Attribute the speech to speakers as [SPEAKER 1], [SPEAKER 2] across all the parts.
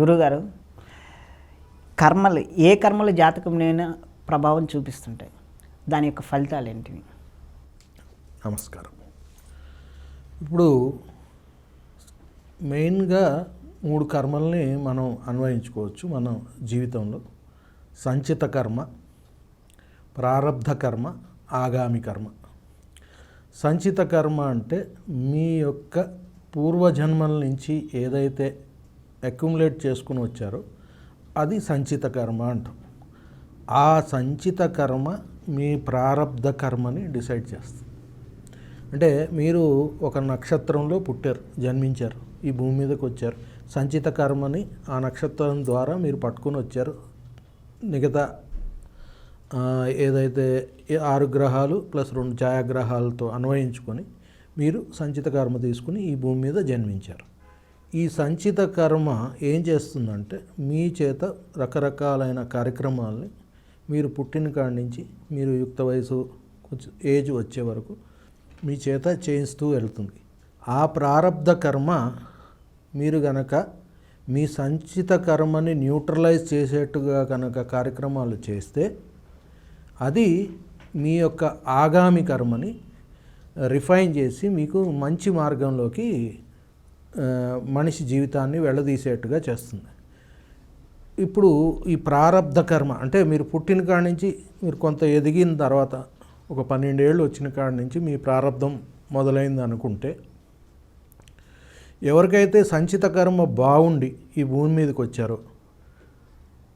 [SPEAKER 1] గురుగారు, కర్మలు ఏ కర్మలు జాతకంలోనైనా ప్రభావం చూపిస్తుంటాయి. దాని యొక్క ఫలితాలు ఏంటివి?
[SPEAKER 2] నమస్కారం. ఇప్పుడు మెయిన్గా 3 కర్మల్ని మనం అన్వయించుకోవచ్చు మన జీవితంలో. సంచిత కర్మ, ప్రారబ్ధ కర్మ, ఆగామి కర్మ. సంచిత కర్మ అంటే మీ యొక్క పూర్వజన్మల నుంచి ఏదైతే అక్యుములేట్ చేసుకుని వచ్చారో అది సంచిత కర్మ అంటాం. ఆ సంచిత కర్మ మీ ప్రారబ్ధ కర్మని డిసైడ్ చేస్తుంది. అంటే మీరు ఒక నక్షత్రంలో పుట్టారు, జన్మించారు, ఈ భూమి మీదకి వచ్చారు. సంచిత కర్మని ఆ నక్షత్రం ద్వారా మీరు పట్టుకొని వచ్చారు. మిగతా ఏదైతే 6 గ్రహాలు ప్లస్ 2 ఛాయాగ్రహాలతో అన్వయించుకొని మీరు సంచిత కర్మ తీసుకుని ఈ భూమి మీద జన్మించారు. ఈ సంచిత కర్మ ఏం చేస్తుందంటే మీ చేత రకరకాలైన కార్యక్రమాలని మీరు పుట్టిన కాడి నుంచి మీరు యుక్త వయసు కొంచెం ఏజ్ వచ్చే వరకు మీ చేత చేయిస్తూ వెళ్తుంది. ఆ ప్రారబ్ధ కర్మ మీరు గనక మీ సంచిత కర్మని న్యూట్రలైజ్ చేసేట్టుగా కనుక కార్యక్రమాలు చేస్తే అది మీ యొక్క ఆగామి కర్మని రిఫైన్ చేసి మీకు మంచి మార్గంలోకి మనిషి జీవితాన్ని వెళ్ళదీసేట్టుగా చేస్తుంది. ఇప్పుడు ఈ ప్రారబ్ధ కర్మ అంటే మీరు పుట్టిన కాడి నుంచి మీరు కొంత ఎదిగిన తర్వాత ఒక 12 ఏళ్ళు వచ్చిన కాడి నుంచి మీ ప్రారబ్ధం మొదలైంది అనుకుంటే, ఎవరికైతే సంచిత కర్మ బాగుండి ఈ భూమి మీదకి వచ్చారో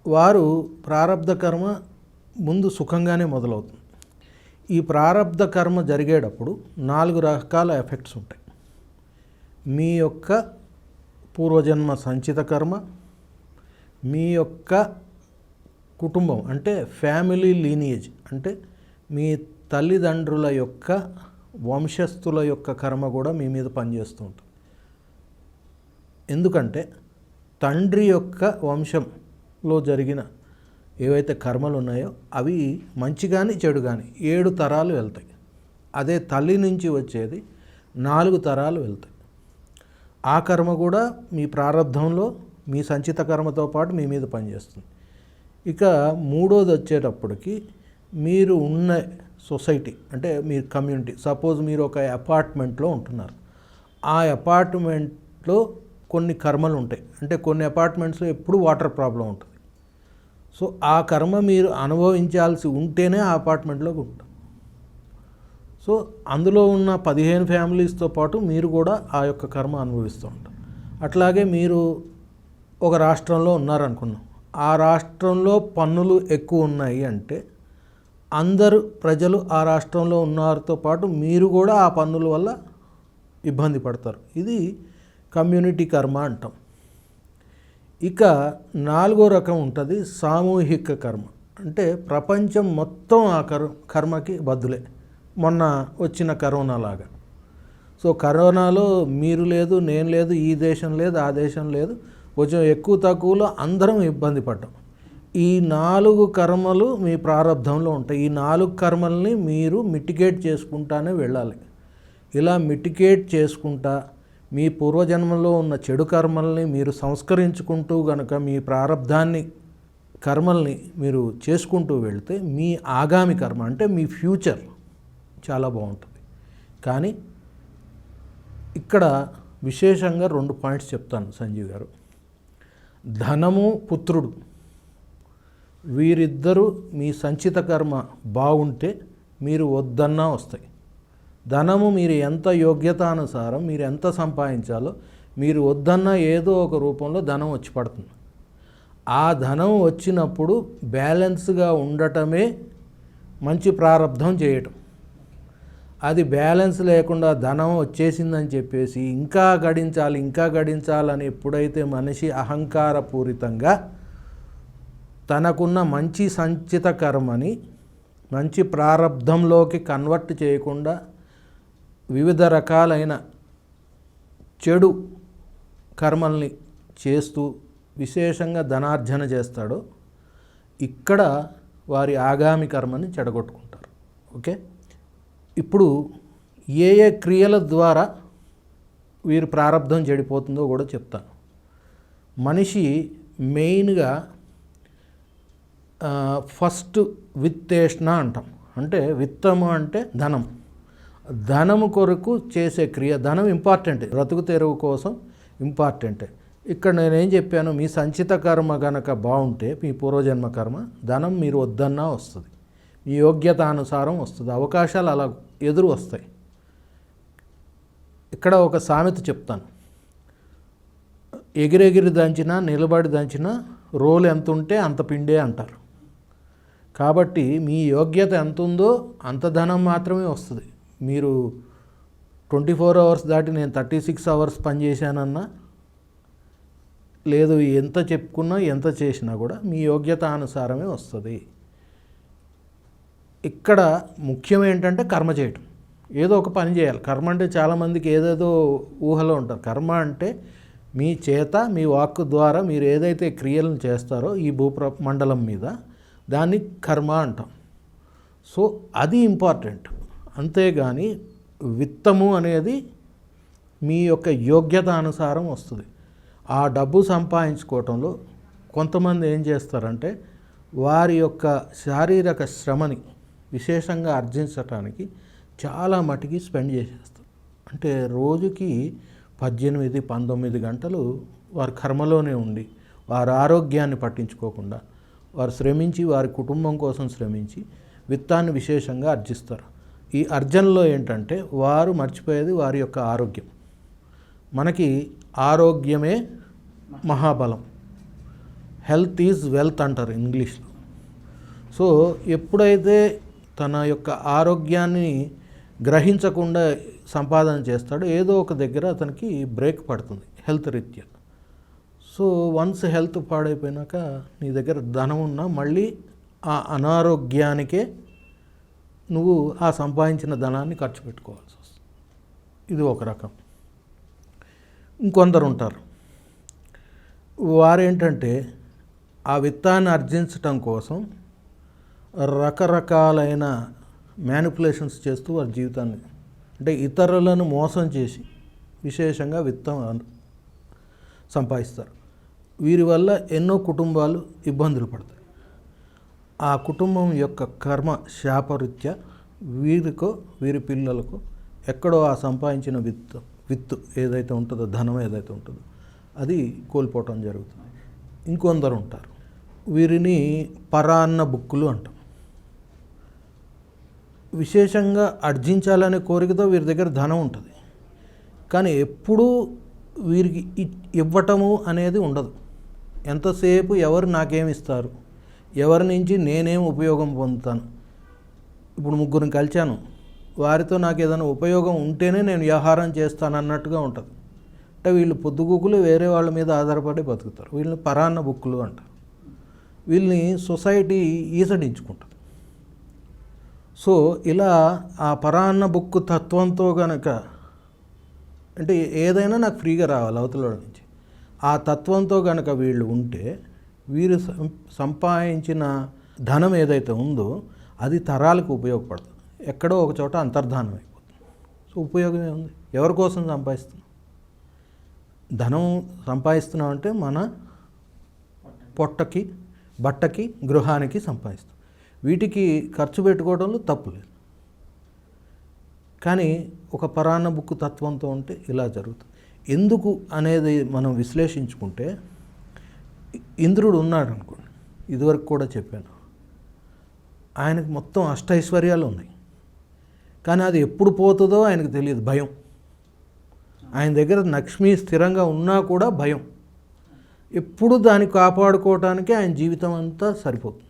[SPEAKER 2] వారు ప్రారబ్ధ కర్మ ముందు సుఖంగానే మొదలవుతుంది. ఈ ప్రారబ్ధ కర్మ జరిగేటప్పుడు 4 రకాల ఎఫెక్ట్స్ ఉంటాయి. మీ యొక్క పూర్వజన్మ సంచిత కర్మ, మీ యొక్క కుటుంబం అంటే ఫ్యామిలీ లీనియేజ్ అంటే మీ తల్లిదండ్రుల యొక్క వంశస్థుల యొక్క కర్మ కూడా మీ మీద పనిచేస్తూ ఉంటుంది. ఎందుకంటే తండ్రి యొక్క వంశంలో జరిగిన ఏవైతే కర్మలు ఉన్నాయో అవి మంచి కానీ చెడు కానీ 7 తరాలు వెళ్తాయి. అదే తల్లి నుంచి వచ్చేది 4 తరాలు వెళ్తాయి. ఆ కర్మ కూడా మీ ప్రారబ్ధంలో మీ సంచిత కర్మతో పాటు మీ మీద పనిచేస్తుంది. ఇక మూడోది వచ్చేటప్పటికి మీరు ఉన్న సొసైటీ అంటే మీ కమ్యూనిటీ, సపోజ్ మీరు ఒక అపార్ట్మెంట్లో ఉంటున్నారు. ఆ అపార్ట్మెంట్లో కొన్ని కర్మలు ఉంటాయి. అంటే కొన్ని అపార్ట్మెంట్స్లో ఎప్పుడు వాటర్ ప్రాబ్లం ఉంటుంది. సో ఆ కర్మ మీరు అనుభవించాల్సి ఉంటేనే ఆ అపార్ట్మెంట్లోకి ఉంటాం. సో అందులో ఉన్న 15 ఫ్యామిలీస్తో పాటు మీరు కూడా ఆ యొక్క కర్మ అనుభవిస్తూ ఉంటారు. అట్లాగే మీరు ఒక రాష్ట్రంలో ఉన్నారనుకున్నాం. ఆ రాష్ట్రంలో పన్నులు ఎక్కువ ఉన్నాయి అంటే అందరు ప్రజలు ఆ రాష్ట్రంలో ఉన్నవారితో పాటు మీరు కూడా ఆ పన్నుల వల్ల ఇబ్బంది పడతారు. ఇది కమ్యూనిటీ కర్మ అంటాం. ఇక 4వ రకం ఉంటుంది సామూహిక కర్మ. అంటే ప్రపంచం మొత్తం ఆ కర్మకి బద్దులే. మొన్న వచ్చిన కరోనా లాగా. సో కరోనాలో మీరు లేదు, నేను లేదు, ఈ దేశం లేదు, ఆ దేశం లేదు, కొంచెం ఎక్కువ తక్కువలో అందరం ఇబ్బంది పడ్డాం. ఈ 4 కర్మలు మీ ప్రారబ్ధంలో ఉంటాయి. ఈ 4 కర్మల్ని మీరు మిటిగేట్ చేసుకుంటానే వెళ్ళాలి. ఇలా మిటిగేట్ చేసుకుంటా మీ పూర్వజన్మలో ఉన్న చెడు కర్మల్ని మీరు సంస్కరించుకుంటూ గనక మీ ప్రారబ్ధాన్ని కర్మల్ని మీరు చేసుకుంటూ వెళ్తే మీ ఆగామి కర్మ అంటే మీ ఫ్యూచర్ చాలా బాగుంటుంది. కానీ ఇక్కడ విశేషంగా 2 పాయింట్స్ చెప్తాను సంజీవ్ గారు. ధనము, పుత్రుడు వీరిద్దరూ మీ సంచిత కర్మ బాగుంటే మీరు వద్దన్నా వస్తాయి. ధనము మీరు ఎంత యోగ్యతానుసారం మీరు ఎంత సంపాదించాలో మీరు వద్దన్నా ఏదో ఒక రూపంలో ధనం వచ్చి పడుతుంది. ఆ ధనం వచ్చినప్పుడు బ్యాలెన్స్గా ఉండటమే మంచి ప్రారబ్ధం చేయటం. అది బ్యాలెన్స్ లేకుండా ధనం వచ్చేసిందని చెప్పేసి ఇంకా గడించాలని ఎప్పుడైతే మనిషి అహంకారపూరితంగా తనకున్న మంచి సంచిత కర్మని మంచి ప్రారబ్ధంలోకి కన్వర్ట్ చేయకుండా వివిధ రకాలైన చెడు కర్మల్ని చేస్తూ విశేషంగా ధనార్జన చేస్తాడో ఇక్కడ వారి ఆగామి కర్మని చెడగొట్టుకుంటారు. ఓకే, ఇప్పుడు ఏ క్రియల ద్వారా వీరి ప్రారబ్ధం చెడిపోతుందో కూడా చెప్తాను. మనిషి మెయిన్గా ఫస్ట్ విత్తేష్ణ అంటాం. అంటే విత్తము అంటే ధనం. ధనము కొరకు చేసే క్రియ. ధనం ఇంపార్టెంట్, బ్రతుకు తెరువు కోసం ఇంపార్టెంటే. ఇక్కడ నేనేం చెప్పాను, మీ సంచిత కర్మ కనుక బాగుంటే, మీ పూర్వజన్మ కర్మ, ధనం మీరు వద్దన్నా వస్తుంది, మీ యోగ్యతానుసారం వస్తుంది, అవకాశాలు అలా ఎదురు వస్తాయి. ఇక్కడ ఒక సామెత చెప్తాను, ఎగిరెగిరి దంచినా నిలబడి దంచినా రోలు ఎంత ఉంటే అంత పిండే అంటారు. కాబట్టి మీ యోగ్యత ఎంత ఉందో అంత ధనం మాత్రమే వస్తుంది. మీరు 24 అవర్స్ దాటి నేను 36 అవర్స్ పనిచేశానన్నా, లేదు ఎంత చెప్పుకున్నా ఎంత చేసినా కూడా మీ యోగ్యత అనుసారమే వస్తుంది. ఇక్కడ ముఖ్యం ఏంటంటే కర్మ చేయటం, ఏదో ఒక పని చేయాలి. కర్మ అంటే చాలామందికి ఏదేదో ఊహలో ఉంటారు. కర్మ అంటే మీ చేత మీ వాక్కు ద్వారా మీరు ఏదైతే క్రియలను చేస్తారో ఈ మండలం మీద, దాన్ని కర్మ అంటాం. సో అది ఇంపార్టెంట్. అంతేగాని విత్తము అనేది మీ యొక్క యోగ్యత అనుసారం వస్తుంది. ఆ డబ్బు సంపాదించుకోవటంలో కొంతమంది ఏం చేస్తారంటే వారి యొక్క శారీరక శ్రమని విశేషంగా ఆర్జించటానికి చాలా మటుకి స్పెండ్ చేసేస్తారు. అంటే రోజుకి 18-19 గంటలు వారి కర్మలోనే ఉండి వారి ఆరోగ్యాన్ని పట్టించుకోకుండా వారు శ్రమించి వారి కుటుంబం కోసం శ్రమించి విత్తాన్ని విశేషంగా ఆర్జిస్తారు. ఈ అర్జనలో ఏంటంటే వారు మర్చిపోయేది వారి యొక్క ఆరోగ్యం. మనకి ఆరోగ్యమే మహాబలం, హెల్త్ ఈజ్ వెల్త్ అంటారు ఇంగ్లీష్లో. సో ఎప్పుడైతే తన యొక్క ఆరోగ్యాన్ని గ్రహించకుండా సంపాదన చేస్తాడో ఏదో ఒక దగ్గర అతనికి బ్రేక్ పడుతుంది హెల్త్ రీత్యా. సో వన్స్ హెల్త్ పాడైపోయినాక నీ దగ్గర ధనం ఉన్నా మళ్ళీ ఆ అనారోగ్యానికే నువ్వు ఆ సంపాదించిన ధనాన్ని ఖర్చు పెట్టుకోవాల్సి వస్తుంది. ఇది ఒక రకం. ఇంకొందరు ఉంటారు, వారేంటంటే ఆ విత్తాన్ని ఆర్జించటం కోసం రకరకాలైన మ్యానిపులేషన్స్ చేస్తూ వారి జీవితాన్ని, అంటే ఇతరులను మోసం చేసి విశేషంగా విత్తం సంపాదిస్తారు. వీరి వల్ల ఎన్నో కుటుంబాలు ఇబ్బందులు పడతాయి. ఆ కుటుంబం యొక్క కర్మ శాపరీత్యా వీరి పిల్లలకు ఎక్కడో ఆ సంపాదించిన విత్తు ఏదైతే ఉంటుందో, ధనం ఏదైతే ఉంటుందో అది కోల్పోవటం జరుగుతుంది. ఇంకొందరు ఉంటారు, వీరిని పరాన్న బుక్కులు అంటాం. విశేషంగా ఆర్జించాలనే కోరికతో వీరి దగ్గర ధనం ఉంటుంది, కానీ ఎప్పుడూ వీరికి ఇవ్వటము అనేది ఉండదు. ఎంతసేపు ఎవరు నాకేమిస్తారు, ఎవరి నుంచి నేనేం ఉపయోగం పొందుతాను. ఇప్పుడు 3 కలిచాను, వారితో నాకు ఏదైనా ఉపయోగం ఉంటేనే నేను వ్యవహారం చేస్తాను అన్నట్టుగా ఉంటుంది. అంటే వీళ్ళు పొద్దుగూకులు వేరే వాళ్ళ మీద ఆధారపడి బతుకుతారు. వీళ్ళని పరాన్న బుక్కులు అంటారు. వీళ్ళని సొసైటీ ఈసడించుకుంటుంది. సో ఇలా ఆ పరాన్న బుక్కు తత్వంతో గనక, అంటే ఏదైనా నాకు ఫ్రీగా రావాలి అవతల నుంచి, ఆ తత్వంతో గనక వీళ్ళు ఉంటే వీరు సంపాదించిన ధనం ఏదైతే ఉందో అది తరాలకు ఉపయోగపడుతుంది. ఎక్కడో ఒక చోట అంతర్ధానం అయిపోతుంది. సో ఉపయోగమే ఉంది. ఎవరి కోసం సంపాదిస్తున్నాం? ధనం సంపాదిస్తున్నాం అంటే మన పొట్టకి, బట్టకి, గృహానికి సంపాదిస్తాం. వీటికి ఖర్చు పెట్టుకోవడంలో తప్పు లేదు. కానీ ఒక పరాన్న బుక్కు తత్వంతో ఉంటే ఇలా జరుగుతుంది. ఎందుకు అనేది మనం విశ్లేషించుకుంటే, ఇంద్రుడు ఉన్నాడు అనుకోండి, ఇదివరకు కూడా చెప్పాను, ఆయనకు మొత్తం అష్టైశ్వర్యాలు ఉన్నాయి, కానీ అది ఎప్పుడు పోతుందో ఆయనకు తెలియదు, భయం. ఆయన దగ్గర లక్ష్మి స్థిరంగా ఉన్నా కూడా భయం. ఎప్పుడు దాన్ని కాపాడుకోవటానికి ఆయన జీవితం అంతా సరిపోతుంది.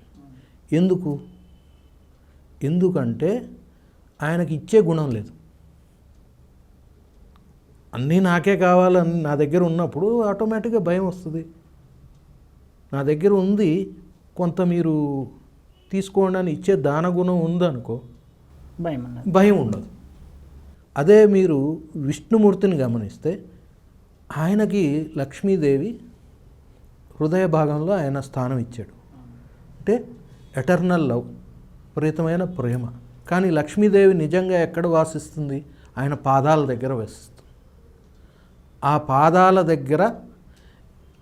[SPEAKER 2] ఎందుకంటే ఆయనకి ఇచ్చే గుణం లేదు. అన్నీ నాకే కావాలని నా దగ్గర ఉన్నప్పుడు ఆటోమేటిక్గా భయం వస్తుంది. నా దగ్గర ఉంది, కొంత మీరు తీసుకోండి అని ఇచ్చే దాన గుణం ఉందనుకో, భయం ఉండదు. అదే మీరు విష్ణుమూర్తిని గమనిస్తే ఆయనకి లక్ష్మీదేవి హృదయ భాగంలో ఆయన స్థానం ఇచ్చాడు. అంటే ఎటర్నల్ లవ్, విపరీతమైన ప్రేమ. కానీ లక్ష్మీదేవి నిజంగా ఎక్కడ వాసిస్తుంది? ఆయన పాదాల దగ్గర వసిస్తుంది. ఆ పాదాల దగ్గర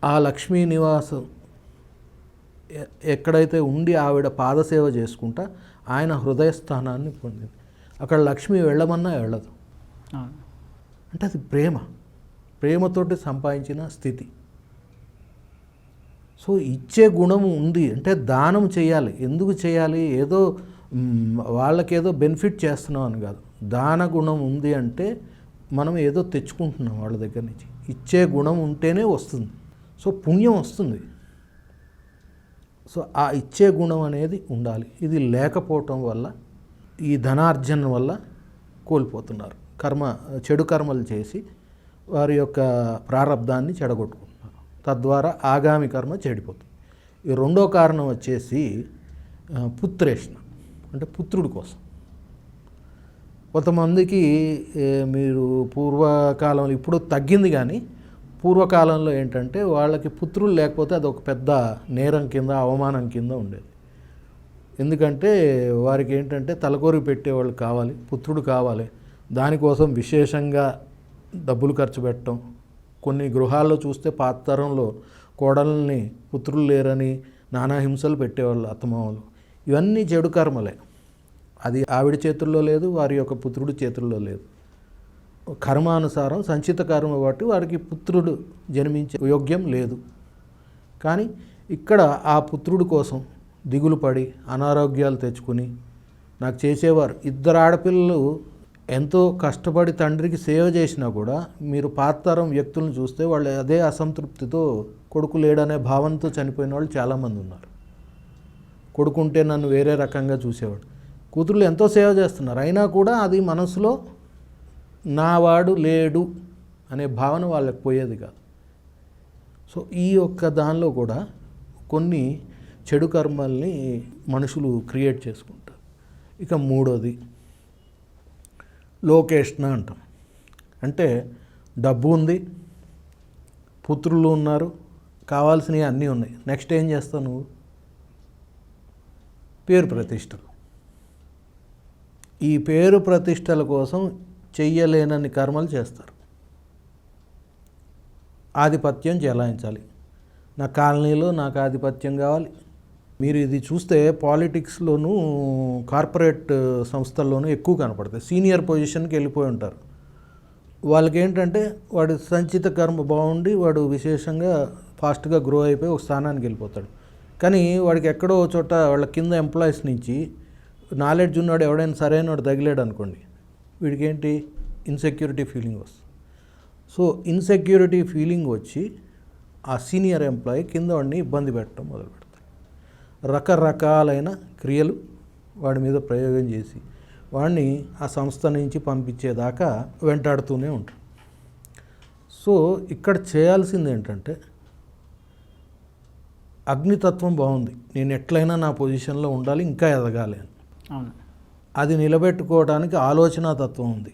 [SPEAKER 2] ఆ లక్ష్మీ నివాసం ఎక్కడైతే ఉండి ఆవిడ పాదసేవ చేసుకుంటా ఆయన హృదయ స్థానాన్ని పొందింది. అక్కడ లక్ష్మి వెళ్ళమన్నా వెళ్ళదు.
[SPEAKER 1] అవును.
[SPEAKER 2] అంటే అది ప్రేమతోటి సంపాదించిన స్థితి. సో ఇచ్చే గుణము ఉంది అంటే దానం చేయాలి. ఎందుకు చేయాలి? ఏదో వాళ్ళకేదో బెనిఫిట్ చేస్తున్నాం అని కాదు. దాన గుణం ఉంది అంటే మనం ఏదో తెచ్చుకుంటున్నాం వాళ్ళ దగ్గర నుంచి. ఇచ్చే గుణం ఉంటేనే వస్తుంది. సో పుణ్యం వస్తుంది. సో ఆ ఇచ్చే గుణం అనేది ఉండాలి. ఇది లేకపోవటం వల్ల ఈ ధనార్జన వల్ల కోల్పోతున్నారు. చెడు కర్మలు చేసి వారి యొక్క ప్రారబ్ధాన్ని చెడగొట్టుకుంటున్నారు. తద్వారా ఆగామి కర్మ చెడిపోతుంది. ఈ రెండో కారణం వచ్చేసి పుత్రేషణ, అంటే పుత్రుడి కోసం. కొంతమందికి మీరు పూర్వకాలంలో, ఇప్పుడు తగ్గింది కానీ పూర్వకాలంలో ఏంటంటే వాళ్ళకి పుత్రులు లేకపోతే అది ఒక పెద్ద నేరం కింద, అవమానం కింద ఉండేది. ఎందుకంటే వారికి ఏంటంటే తలకొరి పెట్టేవాళ్ళు కావాలి, పుత్రుడు కావాలి. దానికోసం విశేషంగా డబ్బులు ఖర్చు పెట్టడం. కొన్ని గృహాల్లో చూస్తే పాత తరంలో కోడల్ని పుత్రులు లేరని నానా హింసలు పెట్టేవాళ్ళు అత్తమామలు. ఇవన్నీ చెడు కర్మలే. అది ఆవిడ చేతుల్లో లేదు, వారి యొక్క పుత్రుడి చేతుల్లో లేదు. కర్మానుసారం సంచిత కర్మ బట్టి వారికి పుత్రుడు జన్మించే యోగ్యం లేదు. కానీ ఇక్కడ ఆ పుత్రుడి కోసం దిగులు పడి అనారోగ్యాలు తెచ్చుకుని నాకు చేసేవారు. 2 ఆడపిల్లలు ఎంతో కష్టపడి తండ్రికి సేవ చేసినా కూడా మీరు పాతరం వ్యక్తులను చూస్తే వాళ్ళు అదే అసంతృప్తితో కొడుకు లేడనే భావంతో చనిపోయిన వాళ్ళు చాలామంది ఉన్నారు. కొడుకుంటే నన్ను వేరే రకంగా చూసేవాడు. కూతుర్లు ఎంతో సేవ చేస్తున్నారు, అయినా కూడా అది మనసులో నావాడు లేడు అనే భావన వాళ్ళకి పోయేది కాదు. సో ఈ యొక్క దానిలో కూడా కొన్ని చెడు కర్మల్ని మనుషులు క్రియేట్ చేసుకుంటారు. ఇక మూడోది లోకేష్ణ అంటాం. అంటే డబ్బు ఉంది, పుత్రులు ఉన్నారు, కావాల్సినవి అన్నీ ఉన్నాయి. నెక్స్ట్ ఏం చేస్తావు నువ్వు? పేరు ప్రతిష్టలు. ఈ పేరు ప్రతిష్టల కోసం చెయ్యలేనన్ని కర్మలు చేస్తారు. ఆధిపత్యం చెలాయించాలి. నా కాలనీలో నాకు ఆధిపత్యం కావాలి. మీరు ఇది చూస్తే పాలిటిక్స్లోనూ కార్పొరేట్ సంస్థల్లోనూ ఎక్కువ కనపడతాయి. సీనియర్ పొజిషన్కి వెళ్ళిపోయి ఉంటారు. వాళ్ళకి ఏంటంటే వాడి సంచిత కర్మ బాగుండి వాడు విశేషంగా ఫాస్ట్గా గ్రో అయిపోయి ఒక స్థానానికి వెళ్ళిపోతాడు. కానీ వాడికి ఎక్కడో చోట వాళ్ళ కింద ఎంప్లాయీస్ నుంచి నాలెడ్జ్ ఉన్నాడు ఎవడైనా సరైనవాడు తగిలాడు అనుకోండి, వీడికి ఏంటి ఇన్సెక్యూరిటీ ఫీలింగ్ వస్తుంది. సో ఇన్సెక్యూరిటీ ఫీలింగ్ వచ్చి ఆ సీనియర్ ఎంప్లాయీ కింద వాడిని ఇబ్బంది పెట్టడం మొదలు పెడతారు. రకరకాలైన క్రియలు వాడి మీద ప్రయోగం చేసి వాడిని ఆ సంస్థ నుంచి పంపించేదాకా వెంటాడుతూనే ఉంటారు. సో ఇక్కడ చేయాల్సింది ఏంటంటే అగ్నితత్వం బాగుంది, నేను ఎట్లయినా నా పొజిషన్లో ఉండాలి, ఇంకా ఎదగాలి అని.
[SPEAKER 1] అవును.
[SPEAKER 2] అది నిలబెట్టుకోవడానికి ఆలోచనా తత్వం ఉంది.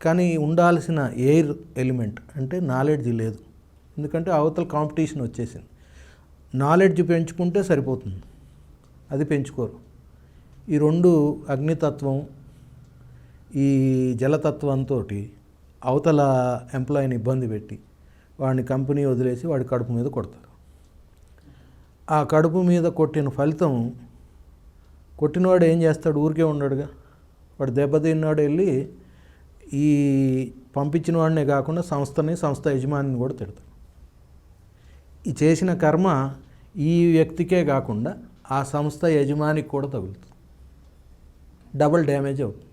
[SPEAKER 2] కానీ ఉండాల్సిన ఎయిర్ ఎలిమెంట్ అంటే నాలెడ్జ్ లేదు. ఎందుకంటే అవతల కాంపిటీషన్ వచ్చేసింది. నాలెడ్జ్ పెంచుకుంటే సరిపోతుంది, అది పెంచుకోరు. ఈ రెండు అగ్నితత్వం ఈ జలతత్వంతో అవతల ఎంప్లాయీని ఇబ్బంది పెట్టి వాడిని కంపెనీ వదిలేసి వాడి కడుపు మీద కొడతారు. ఆ కడుపు మీద కొట్టిన ఫలితం, కొట్టినవాడు ఏం చేస్తాడు? ఊరికే ఉండడుగా. వాడు దెబ్బతిన్నాడు, వెళ్ళి ఈ పంపించిన వాడినే కాకుండా సంస్థ యజమానిని కూడా తిడతాడు. ఈ చేసిన కర్మ ఈ వ్యక్తికే కాకుండా ఆ సంస్థ యజమానికి కూడా తగులుతుంది. డబుల్ డ్యామేజ్ అవుతుంది.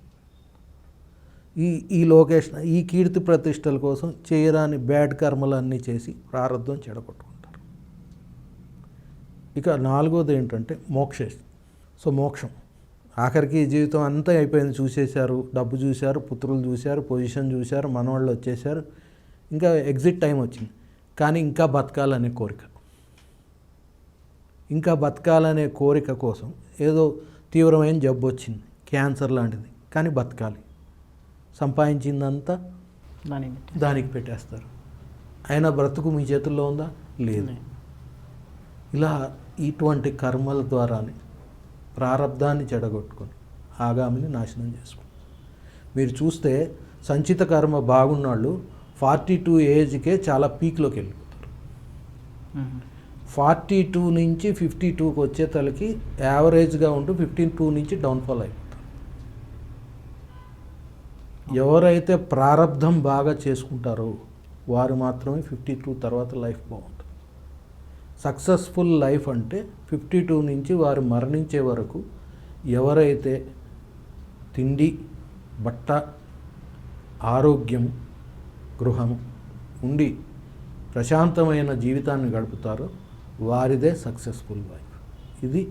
[SPEAKER 2] ఈ లొకేషన్, ఈ కీర్తి ప్రతిష్టల కోసం చేయరాని బ్యాడ్ కర్మలన్నీ చేసి ప్రారంధం చెడగొట్టుకుంటారు. ఇక నాలుగోది ఏంటంటే మోక్షేష్. సో మోక్షం ఆఖరికి జీవితం అంతా అయిపోయింది, చూసేశారు, డబ్బు చూశారు, పుత్రులు చూశారు, పొజిషన్ చూశారు, మనవాళ్ళు వచ్చేసారు, ఇంకా ఎగ్జిట్ టైం వచ్చింది. కానీ ఇంకా బతకాలనే కోరిక, ఇంకా బతకాలనే కోరిక కోసం ఏదో తీవ్రమైన జబ్బు వచ్చింది, క్యాన్సర్ లాంటిది, కానీ బతకాలి. సంపాదించిందంతా దానికి పెట్టేస్తారు. అయినా బ్రతుకు మీ చేతుల్లో ఉందా? లేదు. ఇలా ఇటువంటి కర్మల ద్వారానే ప్రారబ్ధాన్ని చెడగొట్టుకొని ఆగామిని నాశనం చేసుకుంటారు. మీరు చూస్తే సంచిత కర్మ బాగున్నాళ్ళు 42 ఏజ్కే చాలా పీక్లోకి వెళ్ళిపోతారు. 42 నుంచి 52కి వచ్చే తలకి యావరేజ్గా ఉంటూ 52 నుంచి డౌన్ఫాల్ అయిపోతారు. ఎవరైతే ప్రారంధం బాగా చేసుకుంటారో వారు మాత్రమే 52 తర్వాత లైఫ్ బాగుంటుంది. సక్సెస్ఫుల్ లైఫ్ అంటే 52 నుంచి వారు మరణించే వరకు ఎవరైతే తిండి, బట్ట, ఆరోగ్యం, గృహం ఉండి ప్రశాంతమైన జీవితాన్ని గడుపుతారో వారిదే సక్సెస్ఫుల్ లైఫ్. ఇది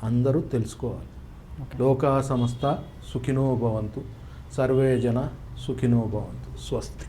[SPEAKER 2] అందరూ తెలుసుకోవాలి. లోకా సమస్త సుఖినో భవంతు, సర్వే జన సుఖినో భవంతు. స్వస్తి.